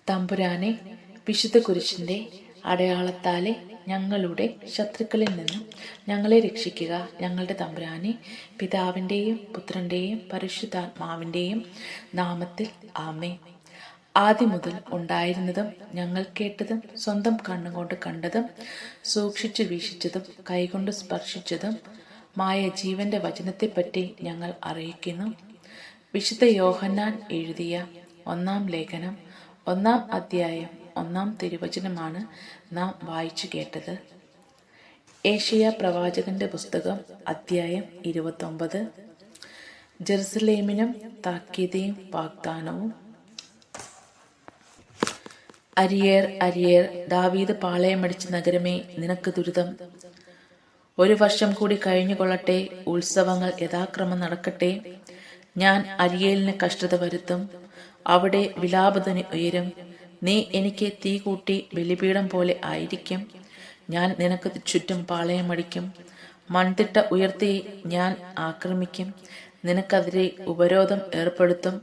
തമ്പുരാനെ, വിശുദ്ധ കുരിശിൻ്റെ അടയാളത്താലെ ഞങ്ങളുടെ ശത്രുക്കളിൽ നിന്നും ഞങ്ങളെ രക്ഷിക്കുക. ഞങ്ങളുടെ തമ്പുരാനെ, പിതാവിൻ്റെയും പുത്രൻ്റെയും പരിശുദ്ധാത്മാവിൻ്റെയും നാമത്തിൽ ആമേൻ. ആദ്യം മുതൽ ഉണ്ടായിരുന്നതും ഞങ്ങൾ കേട്ടതും സ്വന്തം കണ്ണുകൊണ്ട് കണ്ടതും സൂക്ഷിച്ചു വീക്ഷിച്ചതും കൈകൊണ്ട് സ്പർശിച്ചതും മായ ജീവന്റെ വചനത്തെപ്പറ്റി ഞങ്ങൾ അറിയിക്കുന്നു. വിശുദ്ധ യോഹന്നാൻ എഴുതിയ 1-ാം ലേഖനം 1-ാം അധ്യായം 1-ാം തിരുവചനമാണ് നാം വായിച്ചു കേട്ടത്. ഏശയ്യാ പ്രവാചകന്റെ പുസ്തകം അധ്യായം 29. ജെറുസലേമിനും താക്കീതും വാഗ്ദാനവും. അരിയേർ അരിയേർ, ദാവീദ് പാളയമടിച്ച നഗരമേ, നിനക്ക് ദുരിതം. 1 വർഷം കൂടി കഴിഞ്ഞുകൊള്ളട്ടെ, ഉത്സവങ്ങൾ യഥാക്രമം നടക്കട്ടെ. ഞാൻ അരിയേലിന് കഷ്ടത വരുത്തും, അവിടെ വിലാപധ്വനി ഉയരും. നീ എനിക്ക് തീ കൂട്ടി ബലിപീഠം പോലെ ആയിരിക്കും. ഞാൻ നിനക്ക് ചുറ്റും പാളയമടിക്കും, മൺതിട്ട ഉയർത്തി ഞാൻ ആക്രമിക്കും, നിനക്കെതിരെ ഉപരോധം ഏർപ്പെടുത്തും.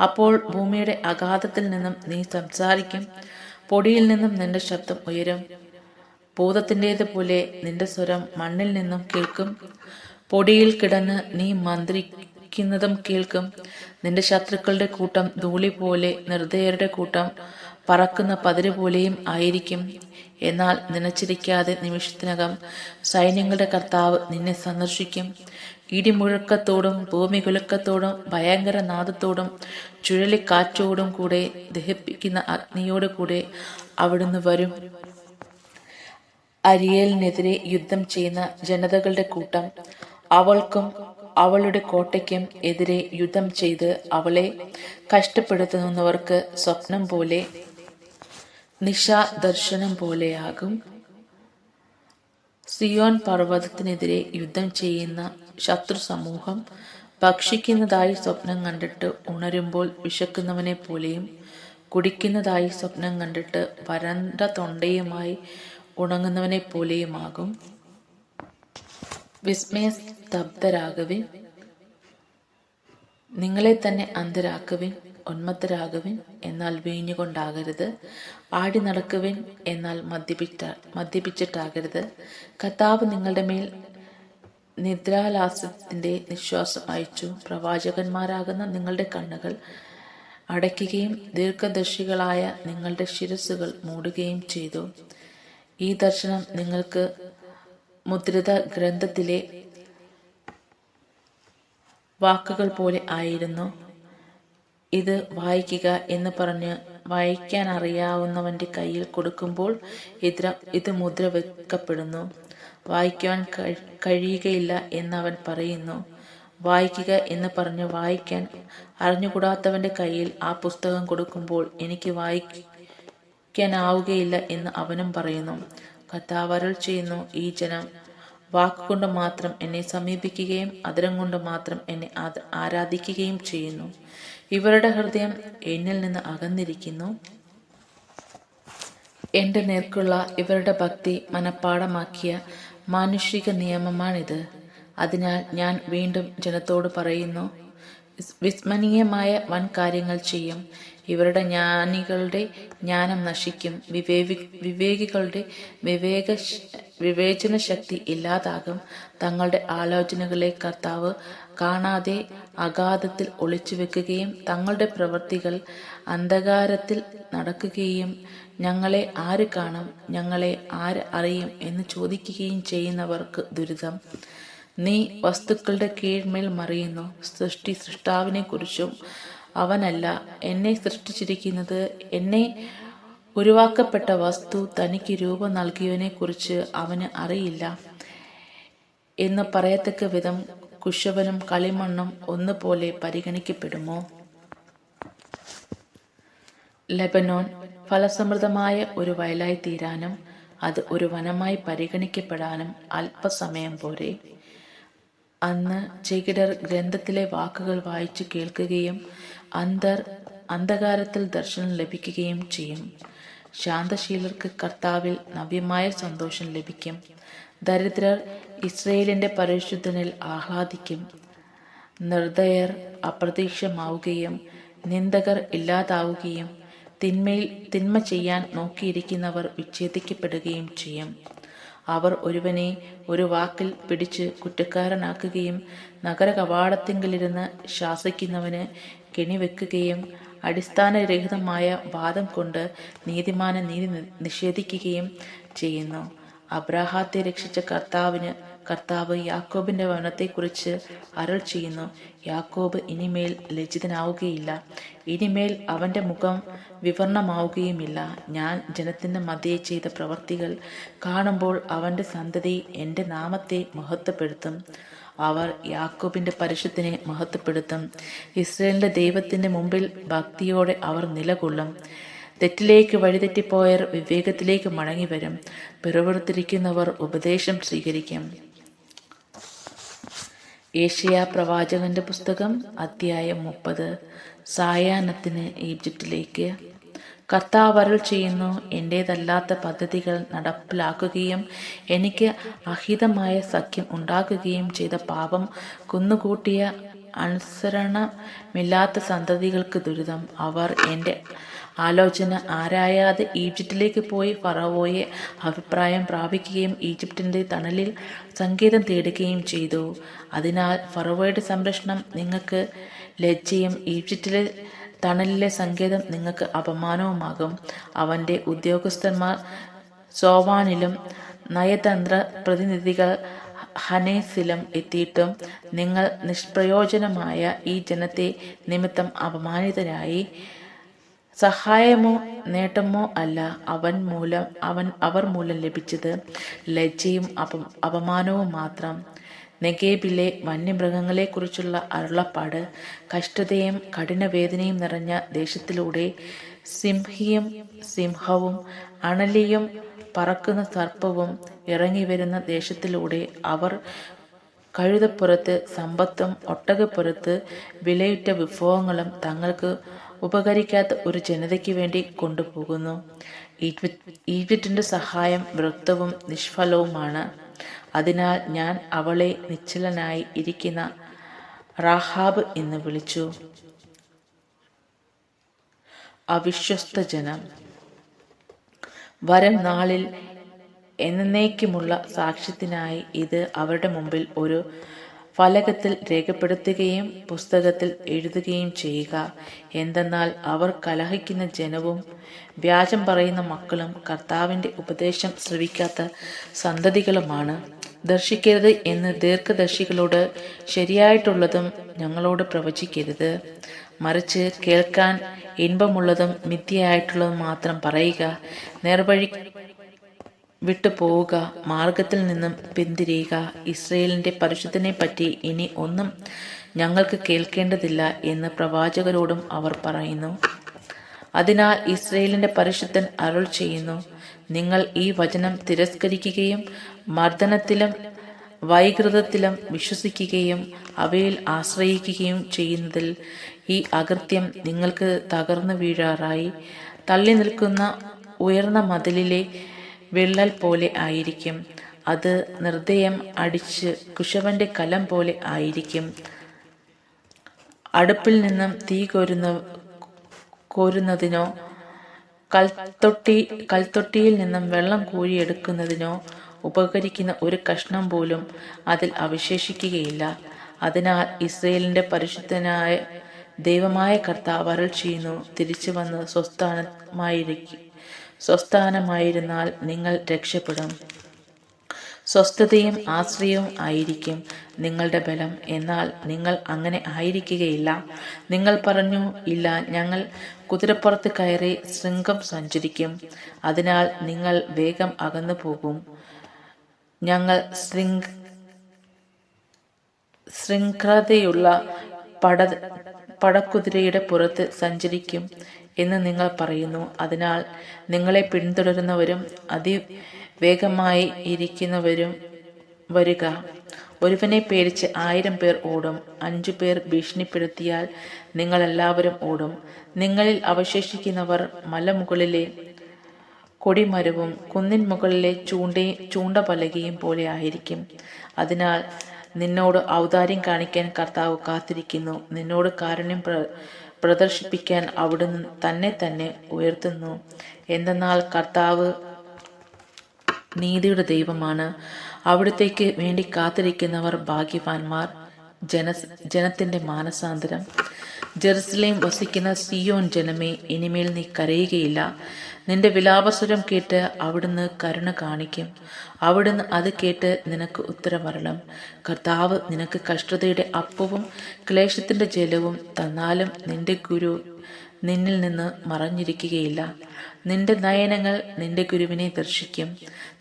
അപ്പോൾ ഭൂമിയുടെ അഗാധത്തിൽ നിന്നും നീ സംസാരിക്കും, പൊടിയിൽ നിന്നും നിന്റെ ശബ്ദം ഉയരും. ഭൂതത്തിൻ്റേതുപോലെ നിന്റെ സ്വരം മണ്ണിൽ നിന്നും കേൾക്കും. പൊടിയിൽ കിടന്ന് നീ മന്ത്രിക്കുന്നതും കേൾക്കും. നിന്റെ ശത്രുക്കളുടെ കൂട്ടം ധൂളി പോലെ, നിർദ്ദയരുടെ കൂട്ടം പറക്കുന്ന പതിര് പോലെയും ആയിരിക്കും. എന്നാൽ നനച്ചിരിക്കാതെ നിമിഷത്തിനകം സൈന്യങ്ങളുടെ കർത്താവ് നിന്നെ സന്ദർശിക്കും. ഇടിമുഴക്കത്തോടും ഭൂമികുലുക്കത്തോടും ഭയങ്കര നാദത്തോടും ചുഴലിക്കാറ്റോടും കൂടെ, ദഹിപ്പിക്കുന്ന അഗ്നിയോട് കൂടെ അവിടുന്ന് വരും. അരിയേലിനെതിരെ യുദ്ധം ചെയ്യുന്ന ജനതകളുടെ കൂട്ടം അവൾക്കും അവളുടെ കോട്ടയ്ക്കും എതിരെ യുദ്ധം ചെയ്ത് അവളെ കഷ്ടപ്പെടുത്തുന്നവർക്ക് സ്വപ്നം പോലെ, നിശാദർശനം പോലെയാകും. സിയോൻ പർവ്വതത്തിനെതിരെ യുദ്ധം ചെയ്യുന്ന ശത്രു സമൂഹം ഭക്ഷിക്കുന്നതായി സ്വപ്നം കണ്ടിട്ട് ഉണരുമ്പോൾ വിശക്കുന്നവനെ പോലെയും, കുടിക്കുന്നതായി സ്വപ്നം കണ്ടിട്ട് വരണ്ട തൊണ്ടയുമായി ഉണങ്ങുന്നവനെ പോലെയുമാകും. വിസ്മയസ്തബ്ധരാകുവിൻ, നിങ്ങളെ തന്നെ അന്ധരാക്കുവിൻ. ഉന്മത്തരാകുവിൻ, എന്നാൽ വീഞ്ഞുകൊണ്ടാകരുത്. ആടി നടക്കുവിൻ, എന്നാൽ മദ്യപിച്ചിട്ടാകരുത്. കർത്താവ് നിങ്ങളുടെ മേൽ നിദ്രാലാസ്യത്തിന്റെ നിശ്വാസം അയച്ചു. പ്രവാചകന്മാരാകുന്ന നിങ്ങളുടെ കണ്ണുകൾ അടയ്ക്കുകയും ദീർഘദർശികളായ നിങ്ങളുടെ ശിരസ്സുകൾ മൂടുകയും ചെയ്തു. ഈ ദർശനം നിങ്ങൾക്ക് മുദ്രിത ഗ്രന്ഥത്തിലെ വാക്കുകൾ പോലെ ആയിരുന്നു. ഇത് വായിക്കുക എന്ന് പറഞ്ഞ് വായിക്കാൻ അറിയാവുന്നവന്റെ കയ്യിൽ കൊടുക്കുമ്പോൾ ഇത് മുദ്ര വെക്കപ്പെടുന്നു. വായിക്കുവാൻ കഴിയുകയില്ല എന്നവൻ പറയുന്നു. വായിക്കുക എന്ന് പറഞ്ഞ് വായിക്കാൻ അറിഞ്ഞുകൂടാത്തവന്റെ കയ്യിൽ ആ പുസ്തകം കൊടുക്കുമ്പോൾ എനിക്ക് വായിക്കാനാവുകയില്ല എന്ന് അവനും പറയുന്നു. കർത്താവ് അരുൾ ചെയ്യുന്നു, ഈ ജനം വാക്കുകൊണ്ട് മാത്രം എന്നെ സമീപിക്കുകയും അധരം കൊണ്ട് മാത്രം എന്നെ ആരാധിക്കുകയും ചെയ്യുന്നു. ഇവരുടെ ഹൃദയം എന്നിൽ നിന്ന് അകന്നിരിക്കുന്നു. എൻ്റെ നേർക്കുള്ള ഇവരുടെ ഭക്തി മനഃപ്പാഠമാക്കിയ മാനുഷിക നിയമമാണിത്. അതിനാൽ ഞാൻ വീണ്ടും ജനത്തോട് പറയുന്നു, വിസ്മരണീയമായ വൻ കാര്യങ്ങൾ ചെയ്യും. ഇവരുടെ ജ്ഞാനികളുടെ ജ്ഞാനം നശിക്കും, വിവേകികളുടെ വിവേചന ശക്തി ഇല്ലാതാകും. തങ്ങളുടെ ആലോചനകളെ കർത്താവ് കാണാതെ അഗാധത്തിൽ ഒളിച്ചു വെക്കുകയും തങ്ങളുടെ പ്രവൃത്തികൾ അന്ധകാരത്തിൽ നടക്കുകയും ഞങ്ങളെ ആര് കാണും, ഞങ്ങളെ ആര് അറിയും എന്ന് ചോദിക്കുകയും ചെയ്യുന്നവർക്ക് ദുരിതം. നീ വസ്തുക്കളുടെ കീഴ്മേൽ മറിയുന്നു. സൃഷ്ടാവിനെ കുറിച്ചും അവനല്ല എന്നെ സൃഷ്ടിച്ചിരിക്കുന്നത്, എന്നെ ഉരുവാക്കപ്പെട്ട വസ്തു തനിക്ക് രൂപം നൽകിയവനെ കുറിച്ച് അവന് അറിയില്ല എന്ന് പറയത്തക്ക വിധം കുശവനും കളിമണ്ണും ഒന്നുപോലെ പരിഗണിക്കപ്പെടുമോ? ലെബനോൻ ഫലസമൃദ്ധമായ ഒരു വയലായി തീരാനും അത് ഒരു വനമായി പരിഗണിക്കപ്പെടാനും അല്പസമയം പോരെ. അന്ന് ചെകിടർ ഗ്രന്ഥത്തിലെ വാക്കുകൾ വായിച്ചു കേൾക്കുകയും അന്ധകാരത്തിൽ ദർശനം ലഭിക്കുകയും ചെയ്യും. ശാന്തശീലർക്ക് കർത്താവിൽ നവ്യമായ സന്തോഷം ലഭിക്കും. ദരിദ്രർ ഇസ്രയേലിന്റെ പരിശുദ്ധനിൽ ആഹ്ലാദിക്കും. നിർദ്ദയർ അപ്രത്യക്ഷമാവുകയും നിന്ദകർ ഇല്ലാതാവുകയും തിന്മ ചെയ്യാൻ നോക്കിയിരിക്കുന്നവർ വിച്ഛേദിക്കപ്പെടുകയും ചെയ്യും. അവർ ഒരുവനെ ഒരു വാക്കിൽ പിടിച്ച് കുറ്റക്കാരനാക്കുകയും നഗര കവാടത്തിങ്കലിരുന്ന് ശാസിക്കുന്നവന് കെണിവെക്കുകയും അടിസ്ഥാനരഹിതമായ വാദം കൊണ്ട് നീതിമാന് നീതി നിഷേധിക്കുകയും ചെയ്യുന്നു. അബ്രാഹാത്തെ രക്ഷിച്ച കർത്താവ് യാക്കോബിന്റെ ഭവനത്തെക്കുറിച്ച് അരുൾ ചെയ്യുന്നു. യാക്കോബ് ഇനിമേൽ ലജ്ജിതനാവുകയില്ല, ഇനിമേൽ അവന്റെ മുഖം വിവരണമാവുകയുമില്ല. ഞാൻ ജനത്തിന്റെ മധ്യേ ചെയ്ത പ്രവർത്തികൾ കാണുമ്പോൾ അവന്റെ സന്തതി എൻ്റെ നാമത്തെ മഹത്വപ്പെടുത്തും. അവർ യാക്കോബിന്റെ പരിശുദ്ധനെ മഹത്വപ്പെടുത്തും. ഇസ്രായേലിന്റെ ദൈവത്തിന്റെ മുമ്പിൽ ഭക്തിയോടെ അവർ നിലകൊള്ളും. തെറ്റിലേക്ക് വഴിതെറ്റിപ്പോയർ വിവേകത്തിലേക്ക് മടങ്ങിവരും. പിറവിറുത്തിരിക്കുന്നവർ ഉപദേശം സ്വീകരിക്കും. ഏശയ്യാ പ്രവാചകന്റെ പുസ്തകം അധ്യായം 30. സായാഹ്നത്തിന് ഈജിപ്തിലേക്ക്. കർത്താവ് അരുൾ ചെയ്യുന്നു, എൻ്റേതല്ലാത്ത പദ്ധതികൾ നടപ്പിലാക്കുകയും എനിക്ക് അഹിതമായ സഖ്യം ഉണ്ടാക്കുകയും ചെയ്ത പാപം കുന്നുകൂട്ടിയ അനുസരണമില്ലാത്ത സന്തതികൾക്ക് ദുരിതം. അവർ എൻ്റെ ആലോചന ആരായാതെ ഈജിപ്തിലേക്ക് പോയി ഫറവോയെ അഭിപ്രായം പ്രാപിക്കുകയും ഈജിപ്തിൻ്റെ തണലിൽ സങ്കേതം തേടുകയും ചെയ്തു. അതിനാൽ ഫറവോയുടെ സംരക്ഷണം നിങ്ങൾക്ക് ലജ്ജയും ഈജിപ്തിലെ തണലിലെ സങ്കേതം നിങ്ങൾക്ക് അപമാനവുമാകും. അവൻ്റെ ഉദ്യോഗസ്ഥന്മാർ സോവാനിലും നയതന്ത്ര പ്രതിനിധികൾ ഹനേസിലും എത്തിയിട്ടും നിങ്ങൾ നിഷ്പ്രയോജനമായ ഈ ജനത്തെ നിമിത്തം അപമാനിതരായി. സഹായമോ നേട്ടമോ അല്ല അവർ മൂലം ലഭിച്ചത് ലജ്ജയും അപമാനവും മാത്രം. നെഗേബിലെ വന്യമൃഗങ്ങളെക്കുറിച്ചുള്ള അരുളപ്പാട്. കഷ്ടതയും കഠിനവേദനയും നിറഞ്ഞ ദേശത്തിലൂടെ സിംഹവും അണലിയും പറക്കുന്ന സർപ്പവും ഇറങ്ങിവരുന്ന ദേശത്തിലൂടെ അവർ കഴുതപ്പുറത്ത് സമ്പത്തും ഒട്ടകപ്പുറത്ത് വിലയുറ്റ വിഭവങ്ങളും തങ്ങൾക്ക് ഉപകരിക്കാത്ത ഒരു ജനതയ്ക്ക് വേണ്ടി കൊണ്ടുപോകുന്നു. ഈജിപ്തിൻ്റെ സഹായം വ്യർത്ഥവും നിഷ്ഫലവുമാണ്. അതിനാൽ ഞാൻ അവളെ നിശ്ചലനായി ഇരിക്കുന്ന റാഹാബ് എന്ന് വിളിച്ചു. അവിശ്വസ്ത ജനം. വരും നാളിൽ എന്നേക്കുമുള്ള സാക്ഷ്യത്തിനായി ഇത് അവരുടെ മുമ്പിൽ ഒരു ഫലകത്തിൽ രേഖപ്പെടുത്തുകയും പുസ്തകത്തിൽ എഴുതുകയും ചെയ്യുക. എന്തെന്നാൽ അവർ കലഹിക്കുന്ന ജനവും വ്യാജം പറയുന്ന മക്കളും കർത്താവിൻ്റെ ഉപദേശം ശ്രവിക്കാത്ത സന്തതികളുമാണ്. ദർശിക്കരുത് എന്ന് ദീർഘദർശികളോട് ശരിയായിട്ടുള്ളതും ഞങ്ങളോട് പ്രവചിക്കരുത്. മറിച്ച് കേൾക്കാൻ ഇൻപമുള്ളതും മിഥ്യയായിട്ടുള്ളതും മാത്രം പറയുക. നേർവഴി വിട്ടു പോവുക, മാർഗത്തിൽ നിന്നും പിന്തിരിയുക. ഇസ്രയേലിന്റെ പരിശുദ്ധനെ പറ്റി ഇനി ഒന്നും ഞങ്ങൾക്ക് കേൾക്കേണ്ടതില്ല എന്ന് പ്രവാചകരോടും അവർ പറയുന്നു. അതിനാൽ ഇസ്രയേലിന്റെ പരിശുദ്ധൻ അരുൾ ചെയ്യുന്നു, നിങ്ങൾ ഈ വചനം തിരസ്കരിക്കുകയും മർദ്ദനത്തിലും വൈകൃതത്തിലും വിശ്വസിക്കുകയും അവയിൽ ആശ്രയിക്കുകയും ചെയ്യുന്നതിൽ ഈ അകൃത്യം നിങ്ങൾക്ക് തകർന്നു വീഴാറായി. തള്ളി നിൽക്കുന്ന ഉയർന്ന മതിലിലെ വിള്ളൽ പോലെ ആയിരിക്കും. അത് നിർദ്ദയം അടിച്ച് കുശവന്റെ കലം പോലെ ആയിരിക്കും. അടുപ്പിൽ നിന്നും തീ കോരുന്നതിനോ കൽത്തൊട്ടിയിൽ നിന്നും വെള്ളം കോരിയെടുക്കുന്നതിനോ ഉപകരിക്കുന്ന ഒരു കഷ്ണം പോലും അതിൽ അവശേഷിക്കുകയില്ല. അതിനാൽ ഇസ്രയേലിന്റെ പരിശുദ്ധനായ ദൈവമായ കർത്താവ് അരുൾ ചെയ്യുന്നു, തിരിച്ചു വന്ന് സ്വസ്ഥാനമായിരുന്നാൽ നിങ്ങൾ രക്ഷപ്പെടും. സ്വസ്ഥതയും ആശ്രയവും ആയിരിക്കും നിങ്ങളുടെ ബലം. എന്നാൽ നിങ്ങൾ അങ്ങനെ ആയിരിക്കുകയില്ല. നിങ്ങൾ പറഞ്ഞു, ഇല്ല, ഞങ്ങൾ കുതിരപ്പുറത്ത് കയറി ശൃംഗം സഞ്ചരിക്കും. അതിനാൽ നിങ്ങൾ വേഗം അകന്നു പോകും. ഞങ്ങൾ ശൃംഖലതയുള്ള പടക്കുതിരയുടെ പുറത്ത് സഞ്ചരിക്കും എന്ന് നിങ്ങൾ പറയുന്നു. അതിനാൽ നിങ്ങളെ പിന്തുടരുന്നവരും അതിവേഗമായി ഇരിക്കുന്നവരും വരിക. ഒരുവനെ പേടിച്ച് 1000 പേർ ഓടും. 5 പേർ ഭീഷണിപ്പെടുത്തിയാൽ നിങ്ങളെല്ലാവരും ഓടും. നിങ്ങളിൽ അവശേഷിക്കുന്നവർ മലമുകളിലെ കൊടിമരവും കുന്നിൻ മുകളിലെ ചൂണ്ടപലകയും പോലെ ആയിരിക്കും. അതിനാൽ നിന്നോട് ഔദാര്യം കാണിക്കാൻ കർത്താവ് കാത്തിരിക്കുന്നു. നിന്നോട് കാരുണ്യം പ്രദർശിപ്പിക്കാൻ അവിടുന്ന് തന്നെ ഉയർത്തുന്നു. എന്തെന്നാൽ കർത്താവ് നീതിയുടെ ദൈവമാണ്. അവിടുത്തേക്ക് വേണ്ടി കാത്തിരിക്കുന്നവർ ഭാഗ്യവാന്മാർ. ജനത്തിന്റെ മാനസാന്തരം. ജെറുസലേം വസിക്കുന്ന സിയോൻ ജനമേ, ഇനിമേൽ നീ കരയുകയില്ല. നിന്റെ വിലാപസ്വരം കേട്ട് അവിടുന്ന് കരുണ കാണിക്കും. അവിടുന്ന് അത് കേട്ട് നിനക്ക് ഉത്തരമരുളും. കർത്താവ് നിനക്ക് കഷ്ടതയുടെ അപ്പവും ക്ലേശത്തിന്റെ ജലവും തന്നാലും നിന്റെ ഗുരു നിന്നിൽ നിന്ന് മറഞ്ഞിരിക്കുകയില്ല. നിന്റെ നയനങ്ങൾ നിന്റെ ഗുരുവിനെ ദർശിക്കും.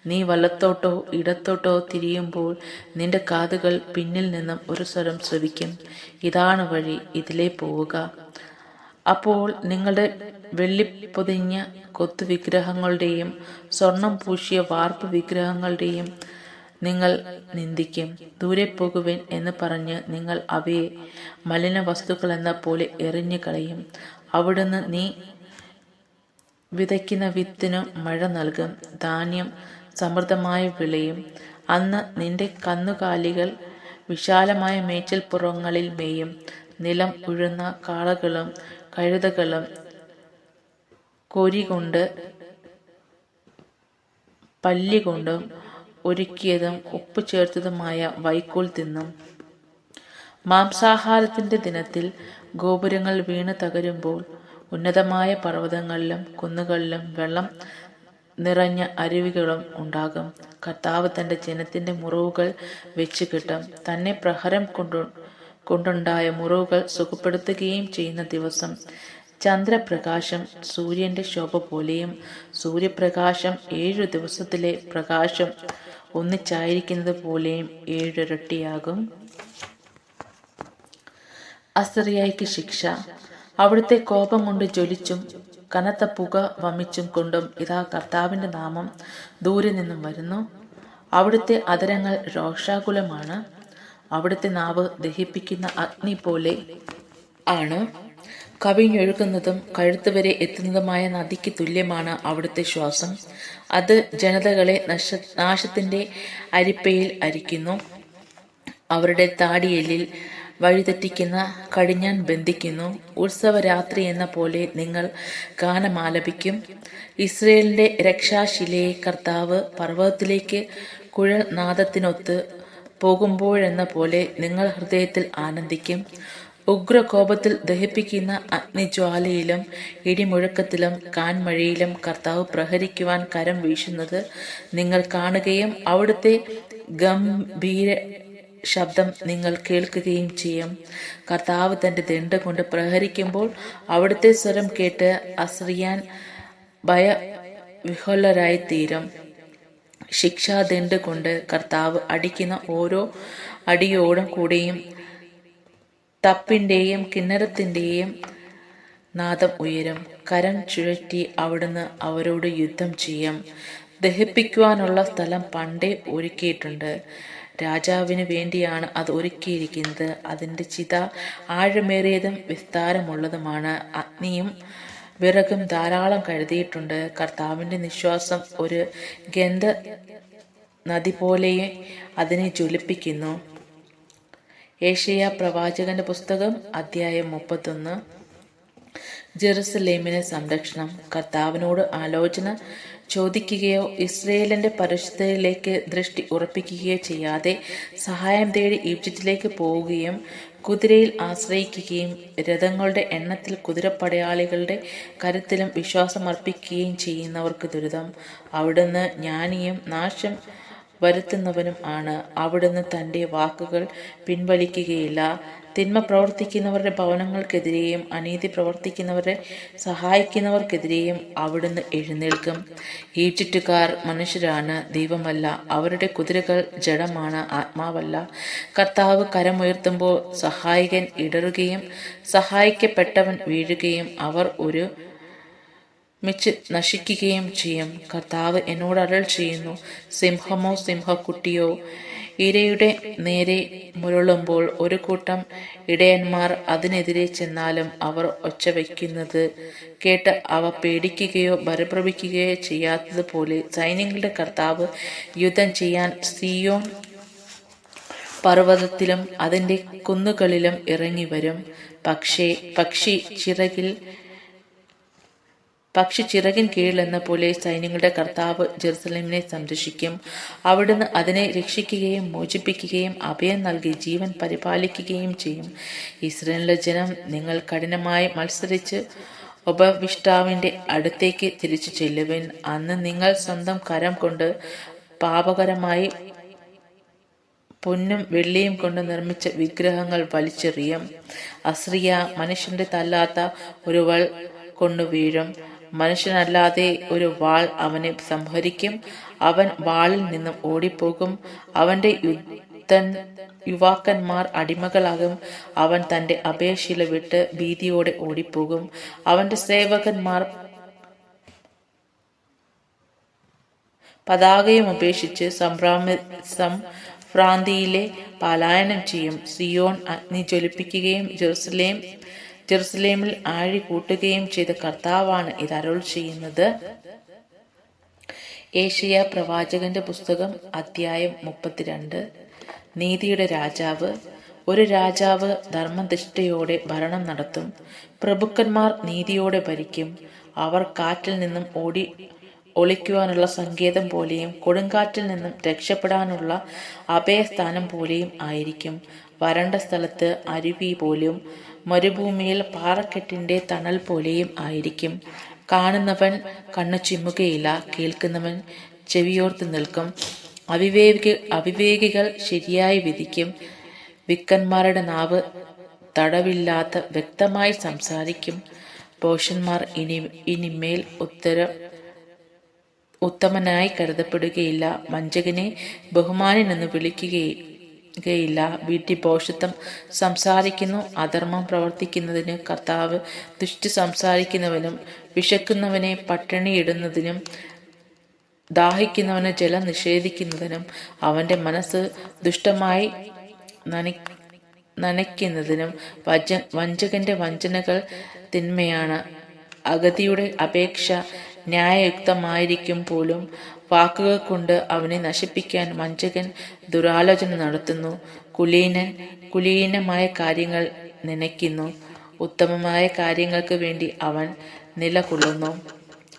നീ വലത്തോട്ടോ ഇടത്തോട്ടോ തിരിയുമ്പോൾ നിന്റെ കാതുകൾ പിന്നിൽ നിന്നും ഒരു സ്വരം ശ്രവിക്കും, ഇതാണ് വഴി, ഇതിലേ പോവുക. അപ്പോൾ നിങ്ങളുടെ വെള്ളിപ്പൊതിഞ്ഞ കൊത്തു വിഗ്രഹങ്ങളുടെയും സ്വർണം പൂശിയ വാർപ്പ് വിഗ്രഹങ്ങളുടെയും നിങ്ങൾ നിന്ദിക്കും. ദൂരെ പോകുവിൻ എന്ന് പറഞ്ഞ് നിങ്ങൾ അവയെ മലിന വസ്തുക്കൾ എന്ന പോലെ എറിഞ്ഞു കളയും. അവിടുന്ന് നീ വിതയ്ക്കുന്ന വിത്തിനു മഴ നൽകും, ധാന്യം സമൃദ്ധമായി വിളയും. അന്ന് നിന്റെ കന്നുകാലികൾ വിശാലമായ മേച്ചിൽപ്പുറങ്ങളിൽ മേയും. നിലം ഉഴുന്ന കാളകളും കഴുതകളും കൊരികൊണ്ട് പല്ലികൊണ്ടും ഒരുക്കിയതും ഉപ്പ് ചേർത്തതുമായ വൈക്കോൽ തിന്നും. മാംസാഹാരത്തിന്റെ ദിനത്തിൽ ഗോപുരങ്ങൾ വീണ് തകരുമ്പോൾ ഉന്നതമായ പർവ്വതങ്ങളിലും കുന്നുകളിലും വെള്ളം നിറഞ്ഞ അരുവികളും ഉണ്ടാകും. കർത്താവ് തന്റെ ജനത്തിന്റെ മുറിവുകൾ വെച്ച് കെട്ടും. തന്നെ പ്രഹരം കൊണ്ടുണ്ടായ മുറിവുകൾ സുഖപ്പെടുത്തുകയും ചെയ്യുന്ന ദിവസം ചന്ദ്രപ്രകാശം സൂര്യന്റെ ശോഭ പോലെയും സൂര്യപ്രകാശം 7 ദിവസത്തിലെ പ്രകാശം ഒന്നിച്ചായിരിക്കുന്നത് പോലെയും 7 ഇരട്ടിയാകും. അസറിയായിക്ക് ശിക്ഷ. അവിടുത്തെ കോപം കൊണ്ട് ജ്വലിച്ചും കനത്ത പുക വമിച്ചും കൊണ്ടും ഇതാ കർത്താവിന്റെ നാമം ദൂരെ നിന്നും വരുന്നു. അവിടുത്തെ അധരങ്ങൾ രോഷാകുലമാണ്. അവിടുത്തെ നാവ് ദഹിപ്പിക്കുന്ന അഗ്നി പോലെ ആണ്. കവിഞ്ഞൊഴുകുന്നതും കഴുത്തുവരെ എത്തുന്നതുമായ നദിക്ക് തുല്യമാണ് അവിടുത്തെ ശ്വാസം. അത് ജനതകളെ നാശത്തിന്റെ അരിപ്പയിൽ അരിക്കുന്നു. അവരുടെ താടിയെല്ലിൽ വഴിതെറ്റിക്കുന്ന കടിഞ്ഞാൻ ബന്ധിക്കുന്നു. ഉത്സവരാത്രി എന്ന പോലെ നിങ്ങൾ ഗാനമാലപിക്കും. ഇസ്രയേലിന്റെ രക്ഷാശിലയെ കർത്താവ് പർവ്വതത്തിലേക്ക് കുഴൽ നാദത്തിനൊത്ത് പോകുമ്പോഴെന്ന പോലെ നിങ്ങൾ ഹൃദയത്തിൽ ആനന്ദിക്കും. ഉഗ്രകോപത്തിൽ ദഹിപ്പിക്കുന്ന അഗ്നിജ്വാലയിലും ഇടിമുഴക്കത്തിലും കാൻമഴയിലും കർത്താവ് പ്രഹരിക്കുവാൻ കരം വീശുന്നത് നിങ്ങൾ കാണുകയും അവിടുത്തെ ഗംഭീര ശബ്ദം നിങ്ങൾ കേൾക്കുകയും ചെയ്യും. കർത്താവ് തന്റെ ദണ്ഡ് കൊണ്ട് പ്രഹരിക്കുമ്പോൾ അവിടുത്തെ സ്വരം കേട്ട് അസ്രിയാൻ ഭയവിഹ്വലരായി തീരും. ശിക്ഷാദണ്ഡ് കൊണ്ട് കർത്താവ് അടിക്കുന്ന ഓരോ അടിയോടും കൂടെയും തപ്പിന്റെയും കിന്നരത്തിന്റെയും നാദം ഉയരും. കരം ചുഴറ്റി അവിടുന്ന് അവരോട് യുദ്ധം ചെയ്യും. ദഹിപ്പിക്കുവാനുള്ള സ്ഥലം പണ്ടേ ഒരുക്കിയിട്ടുണ്ട്. രാജാവിന് വേണ്ടിയാണ് അത് ഒരുക്കിയിരിക്കുന്നത്. അതിൻ്റെ ചിത ആഴമേറിയതും വിസ്താരമുള്ളതുമാണ്. അഗ്നിയും വിറകും ധാരാളം കരുതിയിട്ടുണ്ട്. കർത്താവിൻ്റെ നിശ്വാസം ഒരു ഗന്ധ നദി പോലെ അതിനെ ജ്വലിപ്പിക്കുന്നു. ഏശയ്യാ പ്രവാചകന്റെ പുസ്തകം അധ്യായം 31. ജെറുസലേമിന് സംരക്ഷണം. കർത്താവിനോട് ആലോചന ചോദിക്കുകയോ ഇസ്രയേലിന്റെ പരിശുദ്ധയിലേക്ക് ദൃഷ്ടി ഉറപ്പിക്കുകയോ ചെയ്യാതെ സഹായം തേടി ഈജിപ്തിലേക്ക് പോവുകയും കുതിരയിൽ ആശ്രയിക്കുകയും രഥങ്ങളുടെ എണ്ണത്തിൽ കുതിരപ്പടയാളികളുടെ കരുത്തിലും വിശ്വാസമർപ്പിക്കുകയും ചെയ്യുന്നവർക്ക് ദുരിതം. അവിടുന്ന് ജ്ഞാനിയും നാശം വരുത്തുന്നവനും ആണ്. അവിടുന്ന് തൻ്റെ വാക്കുകൾ പിൻവലിക്കുകയില്ല. തിന്മ പ്രവർത്തിക്കുന്നവരുടെ ഭവനങ്ങൾക്കെതിരെയും അനീതി പ്രവർത്തിക്കുന്നവരെ സഹായിക്കുന്നവർക്കെതിരെയും അവിടുന്ന് എഴുന്നേൽക്കും. ഈജിപ്തുകാർ മനുഷ്യരാണ്, ദൈവമല്ല. അവരുടെ കുതിരകൾ ജഡമാണ്, ആത്മാവല്ല. കർത്താവ് കരമുയർത്തുമ്പോൾ സഹായകൻ ഇടറുകയും സഹായിക്കപ്പെട്ടവൻ വീഴുകയും അവർ ഒരു മിച്ച് നശിക്കുകയും ചെയ്യും. കർത്താവ് എന്നോട് അരുൾ ചെയ്യുന്നു, സിംഹമോ സിംഹക്കുട്ടിയോ ഇരയുടെ നേരെ മുരളുമ്പോൾ ഒരു കൂട്ടം ഇടയന്മാർ അതിനെതിരെ ചെന്നാലും അവർ ഒച്ച വയ്ക്കുന്നത് കേട്ട് അവ പേടിക്കുകയോ പരിഭ്രമിക്കുകയോ ചെയ്യാത്തതുപോലെ സൈന്യങ്ങളുടെ കർത്താവ് യുദ്ധം ചെയ്യാൻ സിയോൻ പർവ്വതത്തിലും അതിൻ്റെ കുന്നുകളിലും ഇറങ്ങി വരും. പക്ഷി ചിറകിൻ കീഴിൽ എന്ന പോലെ സൈന്യങ്ങളുടെ കർത്താവ് ജെറുസലേമിനെ സംരക്ഷിക്കും. അവിടുന്ന് അതിനെ രക്ഷിക്കുകയും മോചിപ്പിക്കുകയും അഭയം നൽകി ജീവൻ പരിപാലിക്കുകയും ചെയ്യും. ഇസ്രായേലിലെ ജനം, നിങ്ങൾ കഠിനമായി മത്സരിച്ച് ഉപവിഷ്ടാവിന്റെ അടുത്തേക്ക് തിരിച്ചു ചെല്ലുവിൻ. അന്ന് നിങ്ങൾ സ്വന്തം കരം കൊണ്ട് പാപകരമായി പൊന്നും വെള്ളിയും കൊണ്ട് നിർമ്മിച്ച വിഗ്രഹങ്ങൾ വലിച്ചെറിയും. അസ്രിയ മനുഷ്യന്റെ തല്ലാത്ത ഒരു വാൾ കൊണ്ടു വീഴും. മനുഷ്യനല്ലാതെ ഒരു വാൾ അവനെ സംഹരിക്കും. അവൻ വാളിൽ നിന്നും ഓടിപ്പോകും. അവന്റെ യുവാക്കന്മാർ അടിമകളാകും. അവൻ തന്റെ അഭയശില വിട്ട് ഭീതിയോടെ ഓടിപ്പോകും. അവന്റെ സേവകന്മാർ പതാകയും ഉപേക്ഷിച്ച് സംഭ്രാന്തിയിലെ പലായനം ചെയ്യും. സിയോൺ അഗ്നി ജ്വലിപ്പിക്കുകയും ജെറുസലേമിൽ ആഴി കൂട്ടുകയും ചെയ്ത കർത്താവാണ് ഇത് അരുൾ ചെയ്യുന്നത്. ഏശയ്യാ പ്രവാചകന്റെ പുസ്തകം അധ്യായം 32. നീതിയുടെ രാജാവ്. ഒരു രാജാവ് ധർമ്മനിഷ്ഠയോടെ ഭരണം നടത്തും. പ്രഭുക്കന്മാർ നീതിയോടെ ഭരിക്കും. അവർ കാറ്റിൽ നിന്നും ഒളിക്കുവാനുള്ള സങ്കേതം പോലെയും കൊടുങ്കാറ്റിൽ നിന്നും രക്ഷപ്പെടാനുള്ള അഭയസ്ഥാനം പോലെയും ആയിരിക്കും. വരണ്ട സ്ഥലത്ത് അരുവി പോലും മരുഭൂമിയിൽ പാറക്കെട്ടിന്റെ തണൽ പോലെയും ആയിരിക്കും. കാണുന്നവൻ കണ്ണു ചിമ്മുകയില്ല, കേൾക്കുന്നവൻ ചെവിയോർത്ത് നിൽക്കും. അവിവേകികൾ ശരിയായി വിധിക്കും. വിക്കന്മാരുടെ നാവ് തടവില്ലാത്ത വ്യക്തമായി സംസാരിക്കും. ഭോഷന്മാർ ഇനിമേൽ ഉത്തമനായി കരുതപ്പെടുകയില്ല. വഞ്ചകനെ ബഹുമാനനെന്ന് വിളിക്കുകയില്ല. വീട്ടിൽ ഭോഷത്വം സംസാരിക്കുന്നു. അധർമ്മം പ്രവർത്തിക്കുന്നതിന് കർത്താവ് ദുഷ്ടി സംസാരിക്കുന്നവനും വിശക്കുന്നവനെ പട്ടിണിയിടുന്നതിനും ദാഹിക്കുന്നവന് ജലം നിഷേധിക്കുന്നതിനും അവന്റെ മനസ്സ് ദുഷ്ടമായി നനയ്ക്കുന്നതിനും വഞ്ചകന്റെ വഞ്ചനകൾ തിന്മയാണ്. അഗതിയുടെ അപേക്ഷ ന്യായയുക്തമായിരിക്കും പോലും വാക്കുകൾ കൊണ്ട് അവനെ നശിപ്പിക്കാൻ വഞ്ചകൻ ദുരാലോചന നടത്തുന്നു. കുലീനമായ കാര്യങ്ങൾ നനയ്ക്കുന്നു. ഉത്തമമായ കാര്യങ്ങൾക്ക് വേണ്ടി അവൻ നിലകൊള്ളുന്നു.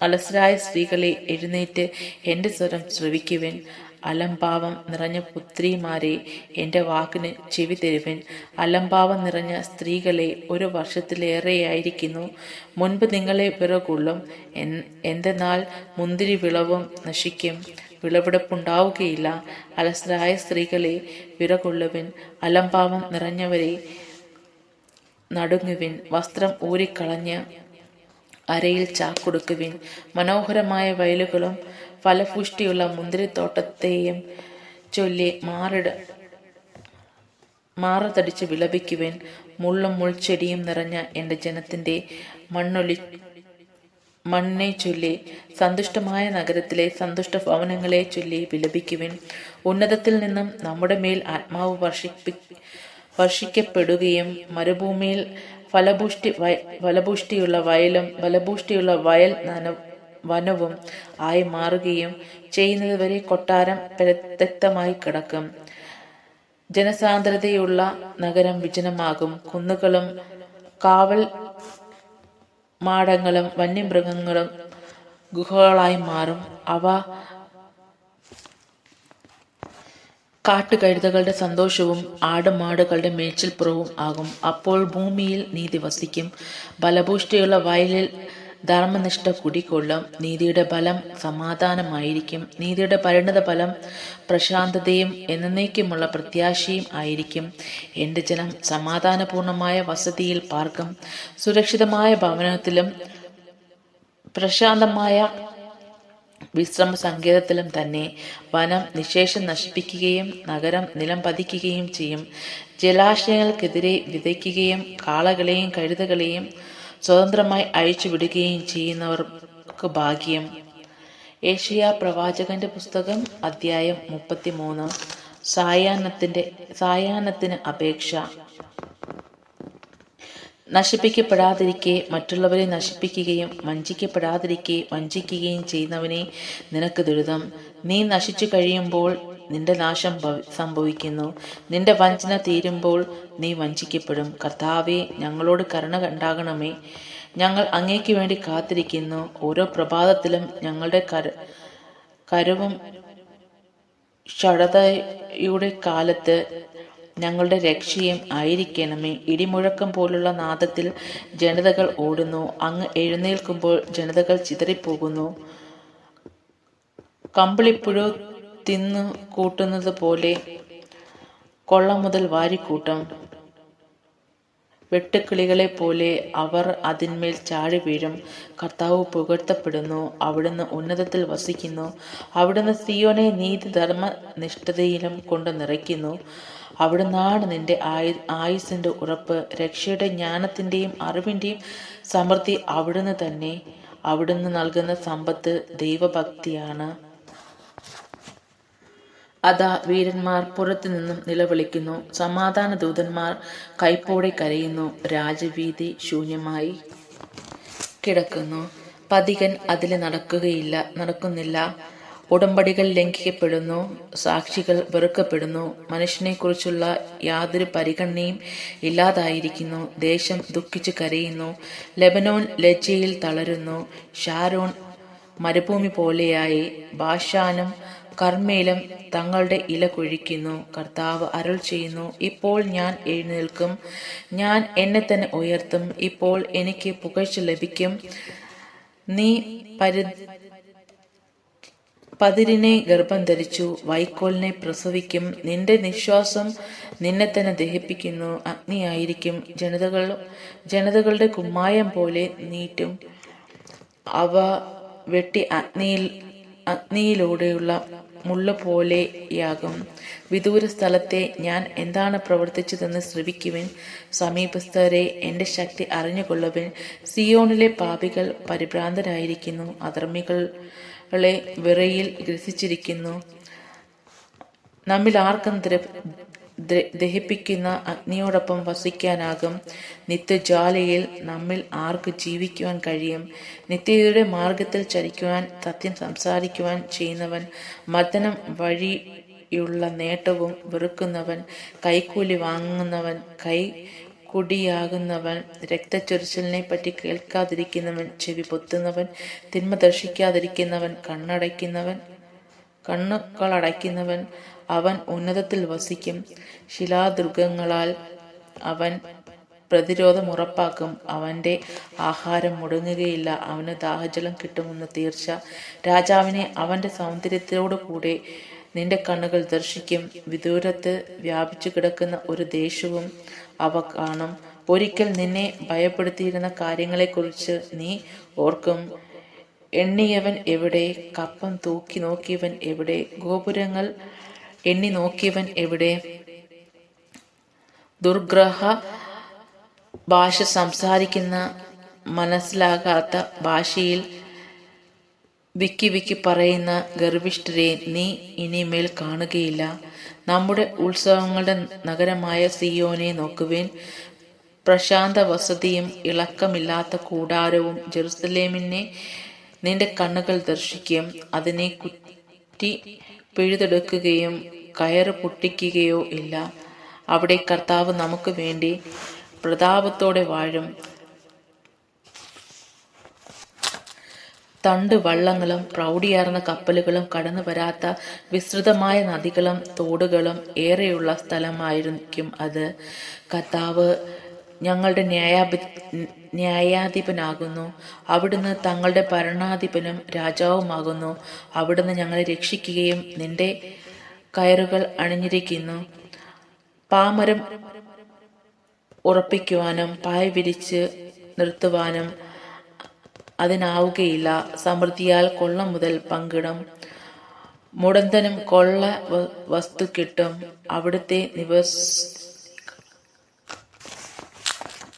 അലസരായ സ്ത്രീകളെ, എഴുന്നേറ്റ് എന്റെ സ്വരം ശ്രവിക്കുവിൻ. അലംഭാവം നിറഞ്ഞ പുത്രിമാരെ, എന്റെ വാക്കിന് ചെവി തരുവിൻ. അലംഭാവം നിറഞ്ഞ സ്ത്രീകളെ, ഒരു വർഷത്തിലേറെയായിരിക്കുന്നു മുൻപ് നിങ്ങളെ വിറകൊള്ളും. എന്തെന്നാൽ മുന്തിരി വിളവും നശിക്കും, വിളവെടുപ്പുണ്ടാവുകയില്ല. അലസരായ സ്ത്രീകളെ, വിറകൊള്ളുവിൻ. അലംഭാവം നിറഞ്ഞവരെ, നടുങ്ങുവിൻ. വസ്ത്രം ഊരിക്കളഞ്ഞ് അരയിൽ ചാക്കൊടുക്കുവിൻ. മനോഹരമായ വയലുകളും ഫലപുഷ്ടിയുള്ള മുന്തിരിത്തോട്ടത്തെയും ചൊല്ലി മാറത്തടിച്ച് വിലപിക്കുവിൻ. മുള്ളും മുൾച്ചെടിയും നിറഞ്ഞ എന്റെ ജനത്തിന്റെ മണ്ണിനെ ചൊല്ലി, സന്തുഷ്ടമായ നഗരത്തിലെ സന്തുഷ്ട ഭവനങ്ങളെ ചൊല്ലി വിലപിക്കുവിൻ. ഉന്നതത്തിൽ നിന്നും നമ്മുടെ മേൽ ആത്മാവ് വർഷിക്കപ്പെടുകയും മരുഭൂമിയിൽ ഫലപുഷ്ടിയുള്ള വയൽ വനവും ആയി മാറുകയും ചെയ്യുന്നത് വരെ കൊട്ടാരം പരിത്യക്തമായി കിടക്കും. ജനസാന്ദ്രതയുള്ള നഗരം വിജനമാകും. കുന്നുകളും കാവൽ മാടങ്ങളും വന്യമൃഗങ്ങളും ഗുഹകളായി മാറും. അവ കാട്ടുകഴുതകളുടെ സന്തോഷവും ആടുമാടുകളുടെ മേച്ചിൽപ്പുറവും ആകും. അപ്പോൾ ഭൂമിയിൽ നീതി വസിക്കും. ബലപുഷ്ടിയുള്ള വയലിൽ ധർമ്മനിഷ്ഠ കുടികൊള്ളും. നീതിയുടെ ഫലം സമാധാനമായിരിക്കും. നീതിയുടെ പരിണത ഫലം പ്രശാന്തതയും എന്നേക്കുമുള്ള പ്രത്യാശയും ആയിരിക്കും. എന്റെ ജനം സമാധാനപൂർണമായ വസതിയിൽ പാർക്കും. സുരക്ഷിതമായ ഭവനത്തിലും പ്രശാന്തമായ വിശ്രമ സങ്കേതത്തിലും തന്നെ. വനം നിശേഷം നശിപ്പിക്കുകയും നഗരം നിലം പതിക്കുകയും ചെയ്യും. ജലാശയങ്ങൾക്കെതിരെ വിതയ്ക്കുകയും കാളകളെയും കഴുതകളെയും സ്വതന്ത്രമായി അഴിച്ചുവിടുകയും ചെയ്യുന്നവർക്ക് ഭാഗ്യം. ഏശയ്യാ പ്രവാചകന്റെ പുസ്തകം അധ്യായം 33. സായാഹ്നത്തിന് അപേക്ഷ. നശിപ്പിക്കപ്പെടാതിരിക്കെ മറ്റുള്ളവരെ നശിപ്പിക്കുകയും വഞ്ചിക്കപ്പെടാതിരിക്കെ വഞ്ചിക്കുകയും ചെയ്യുന്നവനെ നിനക്ക് ദുരിതം. നീ നശിച്ചു കഴിയുമ്പോൾ നിന്റെ നാശം സംഭവിക്കുന്നു. നിന്റെ വഞ്ചന തീരുമ്പോൾ നീ വഞ്ചിക്കപ്പെടും. കർത്താവേ, ഞങ്ങളോട് കരുണ ഉണ്ടാകണമേ. ഞങ്ങൾ അങ്ങേക്ക് വേണ്ടി കാത്തിരിക്കുന്നു. ഓരോ പ്രഭാതത്തിലും ഞങ്ങളുടെ കരവും ഷടതയുടെ കാലത്ത് ഞങ്ങളുടെ രക്ഷയും ആയിരിക്കണമേ. ഇടിമുഴക്കം പോലുള്ള നാദത്തിൽ ജനതകൾ ഓടുന്നു. അങ്ങ് എഴുന്നേൽക്കുമ്പോൾ ജനതകൾ ചിതറിപ്പോകുന്നു. കമ്പിളിപ്പുഴു തിന്നു കൂട്ടുന്നത് പോലെ കൊള്ള മുതൽ വാരിക്കൂട്ടം. വെട്ടുക്കിളികളെ പോലെ അവർ അതിന്മേൽ ചാടി വീഴും. കർത്താവ് പുകഴ്ത്തപ്പെടുന്നു. അവിടുന്ന് ഉന്നതത്തിൽ വസിക്കുന്നു. അവിടുന്ന് സിയോനെ നീതി ധർമ്മ നിഷ്ഠതയിലും കൊണ്ട് നിറയ്ക്കുന്നു. അവിടുന്നാണ് നിന്റെ ആയുസ്സിന്റെ ഉറപ്പ്. രക്ഷയുടെ ജ്ഞാനത്തിന്റെയും അറിവിന്റെയും സമൃദ്ധി അവിടുന്ന് തന്നെ. അവിടുന്ന് നൽകുന്ന സമ്പത്ത് ദൈവഭക്തിയാണ്. അതാ വീരന്മാർ പുറത്തു നിന്നും നിലവിളിക്കുന്നു. സമാധാന ദൂതന്മാർ കൈപ്പോടെ കരയുന്നു. രാജവീതി ശൂന്യമായി കിടക്കുന്നു. പഥികൻ അതിൽ നടക്കുന്നില്ല. ഉടമ്പടികൾ ലംഘിക്കപ്പെടുന്നു. സാക്ഷികൾ വെറുക്കപ്പെടുന്നു. മനുഷ്യനെക്കുറിച്ചുള്ള യാതൊരു പരിഗണനയും ഇല്ലാതായിരിക്കുന്നു. ദേശം ദുഃഖിച്ചു കരയുന്നു. ലെബനോൻ ലജ്ജയിൽ തളരുന്നു. ഷാരോൺ മരുഭൂമി പോലെയായി. ബാഷാനും കർമ്മേലും തങ്ങളുടെ ഇല കൊഴിക്കുന്നു. കർത്താവ് അരുൾ ചെയ്യുന്നു, ഇപ്പോൾ ഞാൻ എഴുന്നേൽക്കും, ഞാൻ എന്നെ തന്നെ ഉയർത്തും. ഇപ്പോൾ എനിക്ക് പുകഴ്ച ലഭിക്കും. നീ പതിരിനെ ഗർഭം ധരിച്ചു, വൈക്കോലിനെ പ്രസവിക്കും. നിന്റെ നിശ്വാസം നിന്നെ തന്നെ ദഹിപ്പിക്കുന്നു. അഗ്നിയായിരിക്കും. ജനതകളുടെ കുമ്മായം പോലെ നീട്ടും. അവ വെട്ടി അഗ്നിയിലൂടെയുള്ള മുള്ള പോലെയാകും. വിദൂര സ്ഥലത്തെ ഞാൻ എന്താണ് പ്രവർത്തിച്ചതെന്ന് ശ്രവിക്കുവിൻ. സമീപസ്ഥരെ എൻ്റെ ശക്തി അറിഞ്ഞുകൊള്ളുവിൻ. സിയോണിലെ പാപികൾ പരിഭ്രാന്തരായിരിക്കുന്നു. അധർമ്മികളെ വിറയിൽ ഗ്രസിച്ചിരിക്കുന്നു. നമ്മിൽ ആർക്കും ദഹിപ്പിക്കുന്ന അഗ്നിയോടൊപ്പം വസിക്കാനാകും? നിത്യജ്വാലയിൽ നമ്മിൽ ആർക്ക് ജീവിക്കുവാൻ കഴിയും? നിത്യതയുടെ മാർഗത്തിൽ ചരിക്കുവാൻ, സത്യം സംസാരിക്കുവാൻ ചെയ്യുന്നവൻ, മർദ്ദനം വഴിയുള്ള നേട്ടവും വെറുക്കുന്നവൻ, കൈക്കൂലി വാങ്ങുന്നവൻ, കുടിയാകുന്നവൻ, രക്തച്ചൊരിച്ചിലിനെ പറ്റി കേൾക്കാതിരിക്കുന്നവൻ, ചെവി പൊത്തുന്നവൻ, തിന്മ ദർശിക്കാതിരിക്കുന്നവൻ, കണ്ണുകളടയ്ക്കുന്നവൻ, അവൻ ഉന്നതത്തിൽ വസിക്കും. ശിലാദുർഗങ്ങളാൽ അവൻ പ്രതിരോധം ഉറപ്പാക്കും. അവന്റെ ആഹാരം മുടങ്ങുകയില്ല. അവന് ദാഹജലം കിട്ടുമെന്ന് തീർച്ച. രാജാവിനെ അവന്റെ സൗന്ദര്യത്തോടു കൂടെ നിന്റെ കണ്ണുകൾ ദർശിക്കും. വിദൂരത്ത് വ്യാപിച്ചു കിടക്കുന്ന ഒരു ദേശവും അവ കാണും. ഒരിക്കൽ നിന്നെ ഭയപ്പെടുത്തിയിരുന്ന കാര്യങ്ങളെക്കുറിച്ച് നീ ഓർക്കും. എണ്ണിയവൻ എവിടെ? കപ്പം തൂക്കി നോക്കിയവൻ എവിടെ? ഗോപുരങ്ങൾ എണ്ണി നോക്കിയവൻ എവിടെ? ദുർഗ്രഹ ഭാഷ സംസാരിക്കുന്ന, മനസ്സിലാകാത്ത ഭാഷയിൽ വിക്കി പറയുന്ന ഗർവിഷ്ഠരെ നീ ഇനിമേൽ കാണുകയില്ല. നമ്മുടെ ഉത്സവങ്ങളുടെ നഗരമായ സിയോനെ നോക്കുവേൻ. പ്രശാന്ത വസതിയും ഇളക്കമില്ലാത്ത കൂടാരവും ജെറുസലേമിനെ നിന്റെ കണ്ണുകൾ ദർശിക്കും. അതിനെ കുറ്റി പിഴുതെടുക്കുകയും കയറ് പൊട്ടിക്കുകയോ ഇല്ല. അവിടെ കർത്താവ് നമുക്ക് വേണ്ടി പ്രതാപത്തോടെ വാഴും. തണ്ട് വള്ളങ്ങളും പ്രൗഢിയാർന്ന കപ്പലുകളും കടന്നു വരാത്ത വിസ്തൃതമായ നദികളും തോടുകളും ഏറെയുള്ള സ്ഥലമായിരിക്കും അത്. കർത്താവ് ഞങ്ങളുടെ ന്യായാധിപനാകുന്നു. അവിടുന്ന് തങ്ങളുടെ ഭരണാധിപനും രാജാവുമാകുന്നു. അവിടുന്ന് ഞങ്ങളെ രക്ഷിക്കുകയും നിന്റെ കയറുകൾ അണിഞ്ഞിരിക്കുന്നു. പാമരം ഉറപ്പിക്കുവാനും പായ വിരിച്ച് നിർത്തുവാനും അതിനാവുകയില്ല. സമൃദ്ധിയാൽ കൊള്ള മുതൽ പങ്കിടും. മുടന്തനും കൊള്ള വസ്തു കിട്ടും. അവിടുത്തെ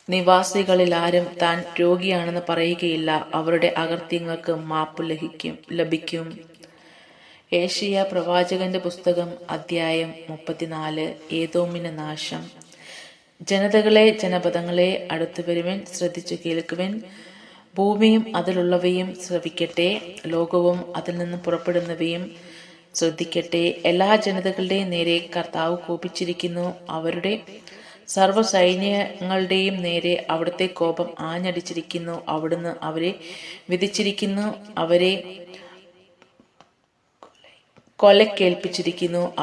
നിവാസികളിൽ ആരും താൻ രോഗിയാണെന്ന് പറയുകയില്ല. അവരുടെ അകൃത്യങ്ങൾക്ക് മാപ്പ് ലഭിക്കും. ഏശയ്യാ പ്രവാചകന്റെ പുസ്തകം അധ്യായം 34. ഏദോമിന് നാശം. ജനതകളെ, ജനപദങ്ങളെ, അടുത്തു വരുവിൻ, ശ്രദ്ധിച്ചു കേൾക്കുവിൻ. ഭൂമിയും അതിലുള്ളവയും ശ്രവിക്കട്ടെ. ലോകവും അതിൽ നിന്ന് പുറപ്പെടുന്നവയും ശ്രദ്ധിക്കട്ടെ, എല്ലാ ജനതകളുടെയും നേരെ കർത്താവ് കോപിച്ചിരിക്കുന്നു. അവരുടെ സർവ്വസൈന്യങ്ങളുടെയും നേരെ അവിടുത്തെ കോപം ആഞ്ഞടിച്ചിരിക്കുന്നു. അവിടുന്ന് അവരെ വിധിച്ചിരിക്കുന്നു, അവരെ കൊലക്കേൽപ്പിച്ചിരിക്കുന്നു.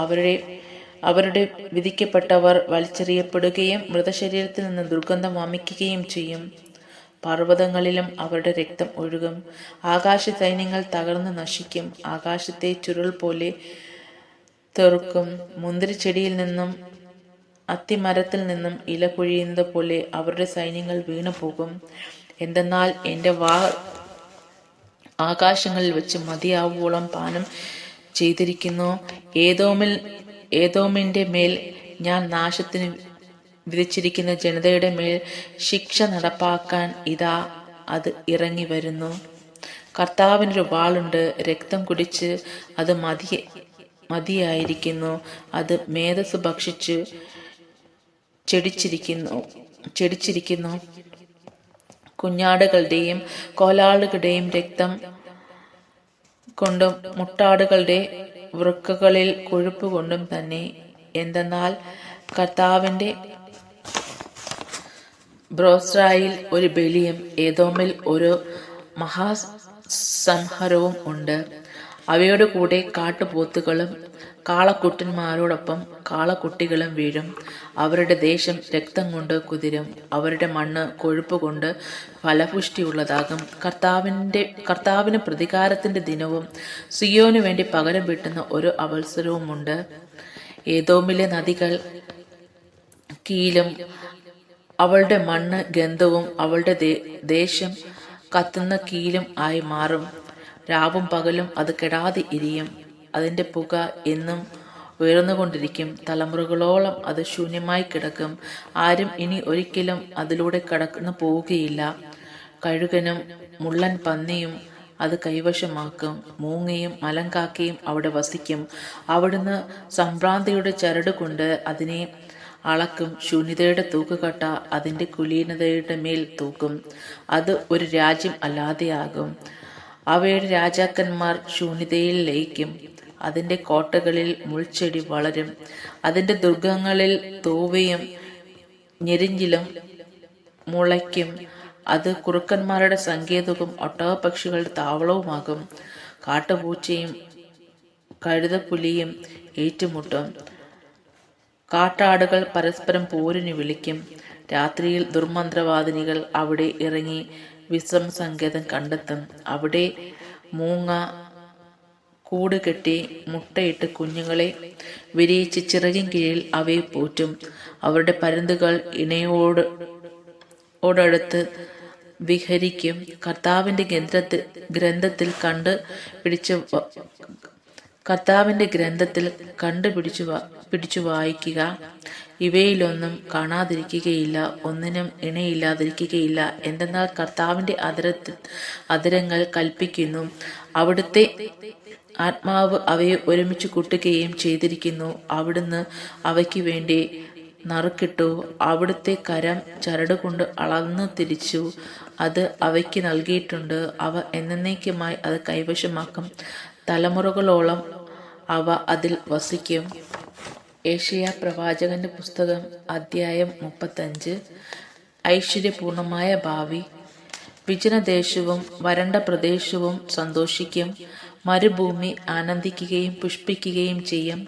അവരുടെ വിധിക്കപ്പെട്ടവർ വലിച്ചെറിയപ്പെടുകയും മൃതശരീരത്തിൽ നിന്ന് ദുർഗന്ധം വമിക്കുകയും ചെയ്യും. പർവ്വതങ്ങളിലും അവരുടെ രക്തം ഒഴുകും. ആകാശ സൈന്യങ്ങൾ തകർന്ന് നശിക്കും. ആകാശത്തെ ചുരുൾ പോലെ തെറുക്കും. മുന്തിരിച്ചെടിയിൽ നിന്നും അത്തിമരത്തിൽ നിന്നും ഇല പൊഴിയുന്നത് പോലെ അവരുടെ സൈന്യങ്ങൾ വീണുപോകും. എന്തെന്നാൽ എൻ്റെ വാൾ ആകാശങ്ങളിൽ വെച്ച് മതിയാവോളം പാനം ചെയ്തിരിക്കുന്നു. ഏദോമിന്റെ മേൽ ഞാൻ നാശത്തിന് വിധിച്ചിരിക്കുന്ന ജനതയുടെ മേൽ ശിക്ഷ നടപ്പാക്കാൻ ഇതാ അത് ഇറങ്ങി വരുന്നു. കർത്താവിനൊരു വാളുണ്ട്, രക്തം കുടിച്ച് അത് മതിയായിരിക്കുന്നു. അത് മേധസ് ഭക്ഷിച്ച് ചെടിച്ചിരിക്കുന്നു. കുഞ്ഞാടുകളുടെയും കോലാളുകളുടെയും രക്തം കൊണ്ടും മുട്ടാടുകളുടെ വൃക്കകളിൽ കൊഴുപ്പ് കൊണ്ടും തന്നെ. എന്തെന്നാൽ കർത്താവിന്റെ ബ്രോസ്രായിൽ ഒരു ബലിയും ഏദോമിൽ ഒരു മഹാസംഹാരവും ഉണ്ട്. അവയുടെ കൂടെ കാട്ടുപോത്തുകളും കാളക്കുട്ടന്മാരോടൊപ്പം കാളക്കുട്ടികളും വീഴും. അവരുടെ ദേശം രക്തം കൊണ്ട് കുതിരും. അവരുടെ മണ്ണ് കൊഴുപ്പ് കൊണ്ട് ഫലപുഷ്ടിയുള്ളതാകും. കർത്താവിന് പ്രതികാരത്തിന്റെ ദിനവും സിയോനു വേണ്ടി പകരം വീട്ടുന്ന ഒരു അവസരവുമുണ്ട്. ഏദോമിലെ നദികൾ കീലും അവളുടെ മണ്ണ് ഗന്ധവും അവളുടെ ദേശം കത്തുന്ന കീലും ആയി മാറും. രാവും പകലും അത് കെടാതെ എരിയും. അതിന്റെ പുക എന്നും ഉയർന്നുകൊണ്ടിരിക്കും. തലമുറകളോളം അത് ശൂന്യമായി കിടക്കും. ആരും ഇനി ഒരിക്കലും അതിലൂടെ കടന്നു പോവുകയില്ല. കഴുകനും മുള്ളൻ പന്നിയും അത് കൈവശമാക്കും. മൂങ്ങയും മലങ്കാക്കയും അവിടെ വസിക്കും. അവിടുന്ന് സംഭ്രാന്തിയുടെ ചരട് കൊണ്ട് അതിനെ അളക്കും. ശൂന്യതയുടെ തൂക്കുകട്ട അതിന്റെ കുലീനതയുടെ മേൽ തൂക്കും. അത് ഒരു രാജ്യം അല്ലാതെയാകും. അവയുടെ രാജാക്കന്മാർ ശൂന്യതയിൽ ലയിക്കും. അതിന്റെ കോട്ടകളിൽ മുൾച്ചെടി വളരും. അതിന്റെ ദുർഗങ്ങളിൽ തൂവയും ഞെരിഞ്ഞിലും മുളയ്ക്കും. അത് കുറുക്കന്മാരുടെ സങ്കേതവും ഒട്ടകപ്പക്ഷികളുടെ താവളവുമാകും. കാട്ടുപൂച്ചയും കഴുതപ്പുലിയും ഏറ്റുമുട്ടും. കാട്ടാടുകൾ പരസ്പരം പോരിന് വിളിക്കും. രാത്രിയിൽ ദുർമന്ത്രവാദിനികൾ അവിടെ ഇറങ്ങി വിശ്രമ സങ്കേതം കണ്ടെത്തും. അവിടെ മൂങ്ങ കൂട് കെട്ടി മുട്ടയിട്ട് കുഞ്ഞുങ്ങളെ വിരിയിച്ച് ചിറകിൻ കീഴിൽ അവയെ പോറ്റും. അവരുടെ പരുന്തുകൾ ഇണയോടടുത്ത് വിഹരിക്കും. കർത്താവിന്റെ ഗ്രന്ഥത്തിൽ പിടിച്ചു വായിക്കുക. ഇവയിലൊന്നും കാണാതിരിക്കുകയില്ല, ഒന്നിനും ഇണയില്ലാതിരിക്കുകയില്ല. എന്തെന്നാൽ കർത്താവിന്റെ അധരങ്ങൾ കൽപ്പിക്കുന്നു, അവിടുത്തെ ആത്മാവ് അവയെ ഒരുമിച്ച് കൂട്ടുകയും ചെയ്തിരിക്കുന്നു. അവിടുന്ന് അവയ്ക്ക് വേണ്ടി നറുക്കിട്ടു. അവിടുത്തെ കരം ചരടുകൊണ്ട് അളന്നു തിരിച്ചു. അത് അവയ്ക്ക് നൽകിയിട്ടുണ്ട്. അവ എന്നേക്കുമായി അത് കൈവശമാക്കും. തലമുറകളോളം അവ അതിൽ വസിക്കും. ഏശയ്യാ പ്രവാചകന്റെ പുസ്തകം അധ്യായം 35. ഐശ്വര്യപൂർണമായ ഭാവി. വിജനദേശവും വരണ്ട പ്രദേശവും സന്തോഷിക്കും. മരുഭൂമി ആനന്ദിക്കുകയും പുഷ്പിക്കുകയും ചെയ്യും.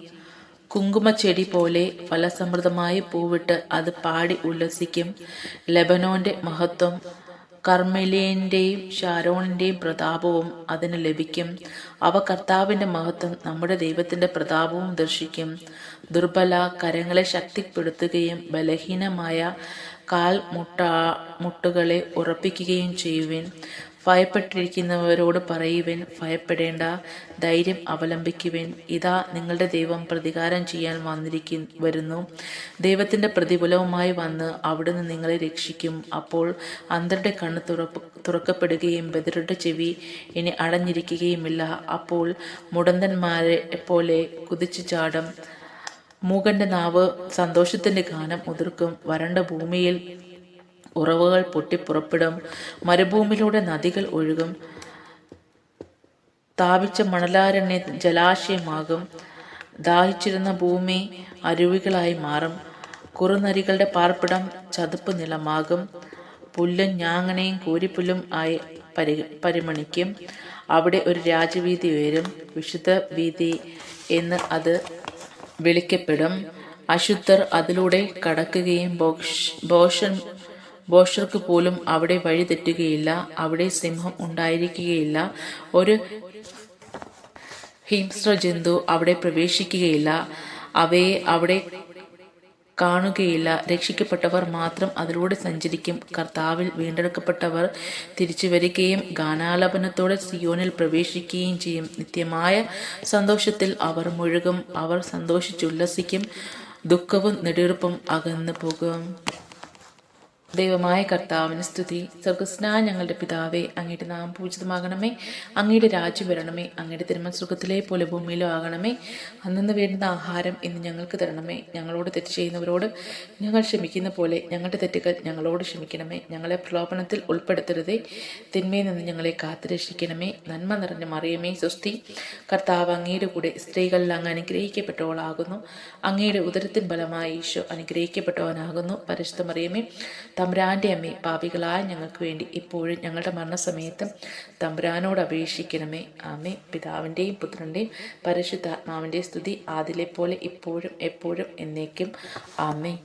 കുങ്കുമച്ചെടി പോലെ ഫലസമൃദ്ധമായി പൂവിട്ട് അത് പാടി ഉല്ലസിക്കും. ലെബനോന്റെ മഹത്വം കർമ്മേലിന്റെയും ഷാരോണിന്റെയും പ്രതാപവും അതിന് ലഭിക്കും. അവ കർത്താവിന്റെ മഹത്വം, നമ്മുടെ ദൈവത്തിന്റെ പ്രതാപവും ദർശിക്കും. ദുർബല കരങ്ങളെ ശക്തിപ്പെടുത്തുകയും ബലഹീനമായ മുട്ടുകളെ ഉറപ്പിക്കുകയും ചെയ്യുവിൻ. ഭയപ്പെട്ടിരിക്കുന്നവരോട് പറയുവിൻ, ഭയപ്പെടേണ്ട, ധൈര്യം അവലംബിക്കുവിൻ. ഇതാ നിങ്ങളുടെ ദൈവം പ്രതികാരം ചെയ്യാൻ വരുന്നു. ദൈവത്തിന്റെ പ്രതിഫലവുമായി വന്ന് അവിടുന്ന് നിങ്ങളെ രക്ഷിക്കും. അപ്പോൾ അന്ധരുടെ കണ്ണ് തുറക്കപ്പെടുകയും ബധിരരുടെ ചെവി ഇനി അടഞ്ഞിരിക്കുകയുമില്ല. അപ്പോൾ മുടന്തന്മാരെ പോലെ കുതിച്ചു ചാടും. മൂകന്റെ നാവ് സന്തോഷത്തിന്റെ ഗാനം ഉതിർക്കും. വരണ്ട ഭൂമിയിൽ ഉറവുകൾ പൊട്ടിപ്പുറപ്പെടും. മരുഭൂമിയിലൂടെ നദികൾ ഒഴുകും. സ്ഥാപിച്ച മണലാരണ്യ ജലാശയമാകും. ദാഹിച്ചിരുന്ന ഭൂമി അരുവികളായി മാറും. കുറുനരികളുടെ പാർപ്പിടം ചതുപ്പ് നിലമാകും. പുല്ലും ഞാങ്ങണയും കൂരിപ്പുല്ലും ആയി പരിമണിക്കും. അവിടെ ഒരു രാജവീതി ഉയരും. വിശുദ്ധ വീതി എന്ന് അത് വിളിക്കപ്പെടും. അശുദ്ധർ അതിലൂടെ കടക്കുകയും ഭോഷർക്ക് പോലും അവിടെ വഴി തെറ്റുകയില്ല. അവിടെ സിംഹം ഉണ്ടായിരിക്കുകയില്ല. ഒരു ഹിംസ്ര ജന്തു അവിടെ പ്രവേശിക്കുകയില്ല. അവയെ അവിടെ കാണുകയില്ല. രക്ഷിക്കപ്പെട്ടവർ മാത്രം അതിലൂടെ സഞ്ചരിക്കും. കർത്താവിൽ വീണ്ടെടുക്കപ്പെട്ടവർ തിരിച്ചു വരികയും ഗാനാലാപനത്തോടെ സിയോനിൽ പ്രവേശിക്കുകയും ചെയ്യും. നിത്യമായ സന്തോഷത്തിൽ അവർ മുഴുകും. അവർ സന്തോഷിച്ചുല്ലസിക്കും. ദുഃഖവും നെടുവീർപ്പും അകന്നു പോകും. ദൈവമായ കർത്താവിന് സ്തുതി. സ്വർഗസ്നായ ഞങ്ങളുടെ പിതാവേ, അങ്ങയുടെ നാമം പൂജിതമാകണമേ. അങ്ങയുടെ രാജ്യം വരണമേ. അങ്ങയുടെ തിരുമനസ്സുഖത്തിലെ പോലെ ഭൂമിയിലും ആകണമേ. അന്നു വേണ്ടുന്ന ആഹാരം ഇന്ന് ഞങ്ങൾക്ക് തരണമേ. ഞങ്ങളോട് തെറ്റ് ചെയ്യുന്നവരോട് ഞങ്ങൾ ക്ഷമിക്കുന്ന പോലെ ഞങ്ങളുടെ തെറ്റുകൾ ഞങ്ങളോട് ക്ഷമിക്കണമേ. ഞങ്ങളെ പ്രലോഭനത്തിൽ ഉൾപ്പെടുത്തരുതേ. തിന്മയിൽ നിന്ന് ഞങ്ങളെ കാത്തുരക്ഷിക്കണമേ. നന്മ നിറഞ്ഞ മറിയമേ സ്വസ്തി. കർത്താവ് അങ്ങയുടെ കൂടെ സ്ത്രീകളിൽ അങ്ങ് അനുഗ്രഹിക്കപ്പെട്ടവളാകുന്നു. അങ്ങയുടെ ഉദരത്തിൻ ഫലമായി ഈശോ അനുഗ്രഹിക്കപ്പെട്ടവനാകുന്നു. പരിശുദ്ധ മറിയമേ, തമ്പുരാന്റെ അമ്മേ, പാപികളായ ഞങ്ങൾക്ക് വേണ്ടി ഇപ്പോഴും ഞങ്ങളുടെ മരണസമയത്തും തമ്പുരാനോട് അപേക്ഷിക്കണമേ. ആമേ. പിതാവിൻ്റെയും പുത്രൻ്റെയും പരിശുദ്ധാത്മാവിൻ്റെയും സ്തുതി ആദിലെ പോലെ ഇപ്പോഴും എപ്പോഴും എന്നേക്കും. ആമേ.